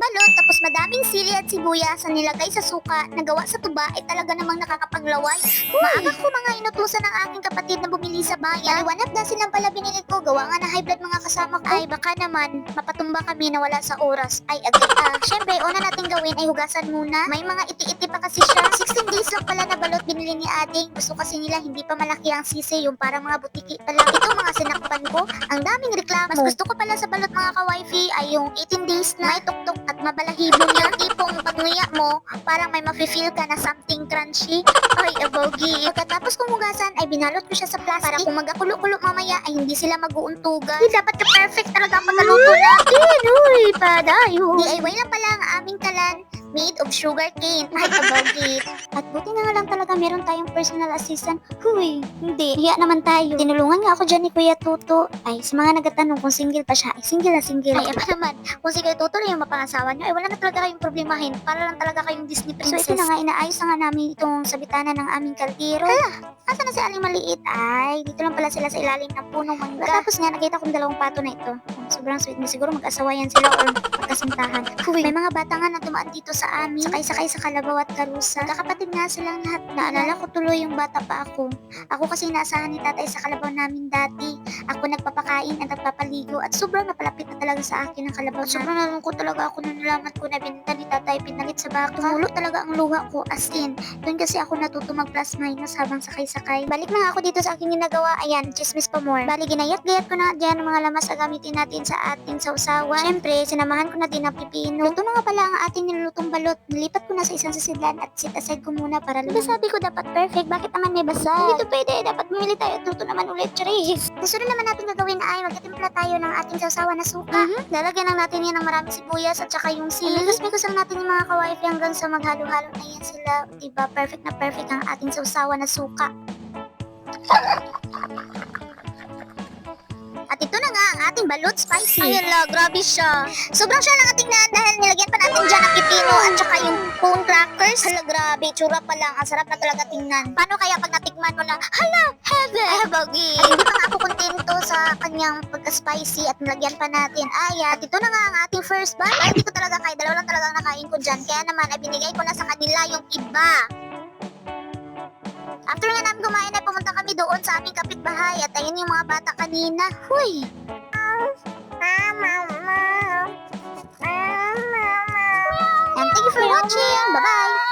balot tapos madaming sili at sibuyas na nilagay sa suka na gawa sa tuba ay talaga namang nakakapaglaway. Maaga ko mga inutusan ng aking kapatid na bumili sa bayan. One up na silang pala binili ko. Gawa nga na high blood mga kasama ko. Ay baka naman mapatumba kami na wala sa oras. Ay agad syempre una natin gawin ay hugasan muna. May mga iti-iti pa kasi siya. 16 days lang pala na balot binili ni Ading. Gusto kasi nila hindi pa malaki ang sisi. Yung parang mga butiki pa lang. Ito mga sinakpan ko. Ang daming reklamo. Mas gusto ko pala sa balot mga ka-wifi ay yung 18 days na may tuktok at mabalahibo niya. Tipong pag nguya mo, parang may mafe-feel ka na something crunchy. Ay, abogi. Pagkatapos kong hugasan ay binalot ko siya sa plastic para kung magakulo-kulo mamaya ay hindi sila mag-uuntugan. Di dapat ka perfect talaga ang pagkaluto natin. Uy, padayo. DIY lang pala ang aming kalan made of sugar cane. Ay, abogi. At buti na nga lang talaga meron tayong personal assistant. Huy, hindi. Hiya naman tayo. Tinulungan nga ako dyan ni Kuya Tuto. Ay, sa mga nagatanong kung single pa siya, ay single na single. Ay, apa naman. Kung si Kuya Tuto lang yung mapangasawa niyo, ay wala na talaga kayong problemahin. Para lang talaga kayong Disney princess. So, ito na nga, inaayos na nga namin itong sabitanan ng aming kaldero. Hala, asa na si Aling Maliit? Ay, dito lang pala sila sa ilalim ng punong mangga. Tapos nga, nakita kong dalawang pato na ito. Sobrang sweet na siguro mag-asawayan sila or magkasintahan. Huy, may mga bata nga na dumaan dito sa amin. Sakay-sakay sa kalabaw at karusa. Kakapatid nga silang lahat. Naalala ko tuloy yung bata pa ako. Ako kasi inaasahan ni tatay sa kalabaw namin dati. Ako nagpapakain at nagpapaligo at sobrang napalapit na talaga sa akin ang kalabaw. Sobrang nalungkot talaga ako nung nalaman ko na binenta ni tatay pinalit sa baka. Tumulo talaga ang luha ko as in. Doon kasi ako natuto mag plus minus habang sakay-sakay. Balik na nga ako dito sa aking ginagawa. Ayan, chismis pa more. Bali, ginayat-gayat ko na dyan ang mga lamas na gamitin natin sa ating sausawan. Siyempre, sinamahan ko na din ang pipino. Ito na nga pala ang ating nilulutong balot. Nilipat ko na sa isang sasidlan at sit aside ko muna para lumamig. Diba sabi ko dapat perfect? Bakit naman may basa? Hindi to pwede. Dapat bumili tayo at luto naman ulit. Charis. Nasunod naman natin gagawin ay magtitimpla tayo ng ating sausawan na suka. Lalagyan lang natin yan ng maraming sibuyas at saka yung sili. Migos-migos lang natin yung mga kawifi hanggang sa maghalo-halo na yan sila. Diba? Perfect na perfect ang ating sausawan na suka. At ito na nga ang ating balut spicy. Ay ala, grabe siya. Sobrang siya lang tingnan dahil nilagyan pa natin dyan ang pipino at saka yung bone crackers. Hala, grabe. Tsura pa lang. Ang sarap na talaga tingnan. Paano kaya pag natikman mo na, hala, heaven. Ay, bagi. At hindi pa nga ako kontento sa kanyang pagka-spicy at nilagyan pa natin. Ay, at ito na nga ang ating first bite. Ay, hindi ko talaga kaya. Dalawa lang talaga ang nakain ko dyan. Kaya naman, ay binigay ko na sa kanila yung iba. After nga namin kumain ay pumunta kami doon sa aming kapitbahay at ayun yung mga bata kanina. Huy! And thank you for watching! Bye-bye!